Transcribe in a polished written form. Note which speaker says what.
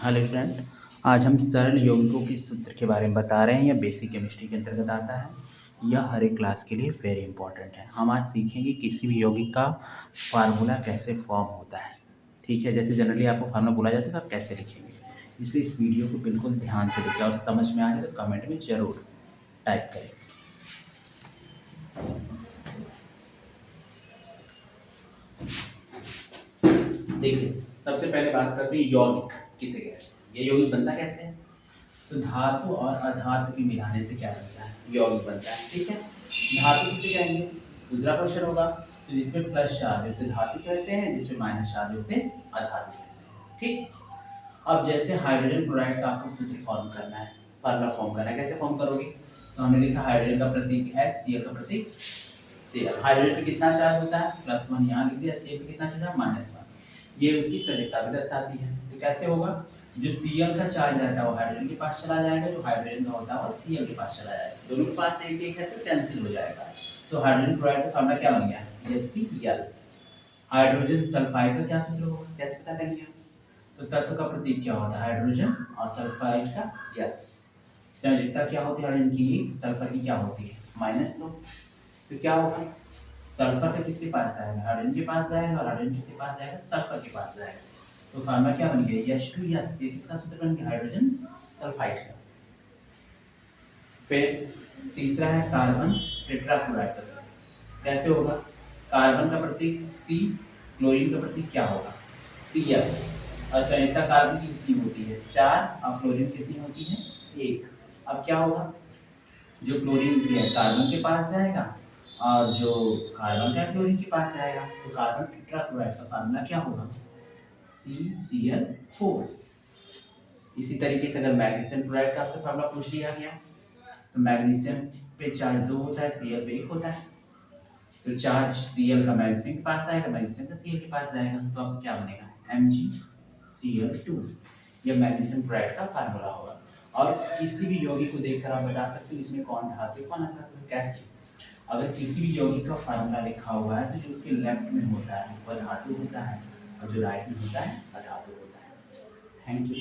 Speaker 1: Hello friend. आज हम सरल यौगिकों के सूत्र के बारे में बता रहे हैं। यह बेसिक केमिस्ट्री के अंतर्गत आता है। यह हर एक क्लास के लिए वेरी इंपॉर्टेंट है। हम आज सीखेंगे किसी भी यौगिक का फार्मूला कैसे फॉर्म होता है। ठीक है, जैसे जनरली आपको फार्मूला बोला जाता है तो आप कैसे लिखेंगे, इसलिए इस वीडियो को बिल्कुल ध्यान से लिखें और समझ में आए तो कमेंट में ज़रूर टाइप करें। देखिए, सबसे पहले बात करते हैं यौगिक किसे कहते हैं। ये यौगिक बनता कैसे है? तो धातु और अधातु के मिलाने से क्या बनता है? यौगिक बनता है। ठीक है, धातु किसे कहेंगे? दूसरा क्वेश्चन होगा तो जिसमें प्लस चार्ज उसे धातु कहते हैं, जिसमें माइनस चार्ज उसे अधातु कहते हैं। ठीक, अब जैसे हाइड्रोजन क्लोराइड का आपको सूत्र फॉर्म करना है, फार्मूला फॉर्म करना है, कैसे फॉर्म करोगे? तो हमने लिखा हाइड्रोजन का प्रतीक है Cl का प्रतीक Cl। हाइड्रोजन पे कितना चार्ज होता है? +1 यहाँ लिख दिया। Cl पे कितना चार्ज है? -1। ये उसकी सटीकता भी दर्शाती है। तो कैसे होगा? जो Cl का चार्ज रहता है वो हाइड्रोजन के पास चला जाएगा, जो हाइड्रोजन का होता है वो Cl के पास चला जाएगा। दोनों के पास एक एक है तो कैंसिल हो जाएगा। तो हाइड्रोजन क्लोराइड का फार्मूला क्या बन गया? HCl। हाइड्रोजन सल्फाइड का क्या सूत्र होगा? कैसे पता करेंगे? तो तत्व का प्रतीक क्या होता है? हाइड्रोजन, और सल्फाइड का यस। संयोजकता क्या होती है हाइड्रोजन की? सल्फर की क्या होती है? -2। तो क्या होगा? सल्फर का किसके पास जाएगा? हाइड्रोजन के पास जाएगा, और हाइड्रोजन किसके पास जाएगा? सल्फर के पास जाएगा। तो फार्मूला क्या बन गया? H2S। ये किसका सूत्र बन गया? हाइड्रोजन सल्फाइड का। फिर तीसरा है कार्बन टेट्राक्लोराइड का सूत्र। कैसे होगा? कार्बन का प्रतीक C, क्लोरीन का प्रतीक क्या होगा? Cl। और संयुक्ता कार्बन की कितनी होती है? 4, और क्लोरीन कितनी होती है? 1। अब क्या होगा? जो क्लोरीन की है कार्बन के पास जाएगा, और जो कार्बन का क्लोरीन के पास जाएगा। तो कार्बन टेट्राक्लोराइड का फार्मूला क्या होगा? CCl4। इसी तरीके से अगर मैग्नीशियम क्लोराइड का आपसे फार्मूला पूछ लिया गया तो मैग्नीशियम पे चार्ज 2 होता है, Cl पे 1 होता है। तो चार्ज Cl का मैग्नीशियम के पास आएगा, मैग्नीशियम का Cl के पास जाएगा, तो आपको क्या बनेगा? MgCl2। यह मैग्नीशियम क्लोराइड का फार्मूला होगा। और किसी भी यौगिक को देखकर आप बता सकते हो इसमें कौन धातु है कौन अधातु है। कैसे? अगर किसी भी यौगिक का फार्मूला लिखा हुआ है तो जो उसके लेफ्ट में होता है वह धातु होता है, और जो राइट में होता है अधातु होता है। Thank you.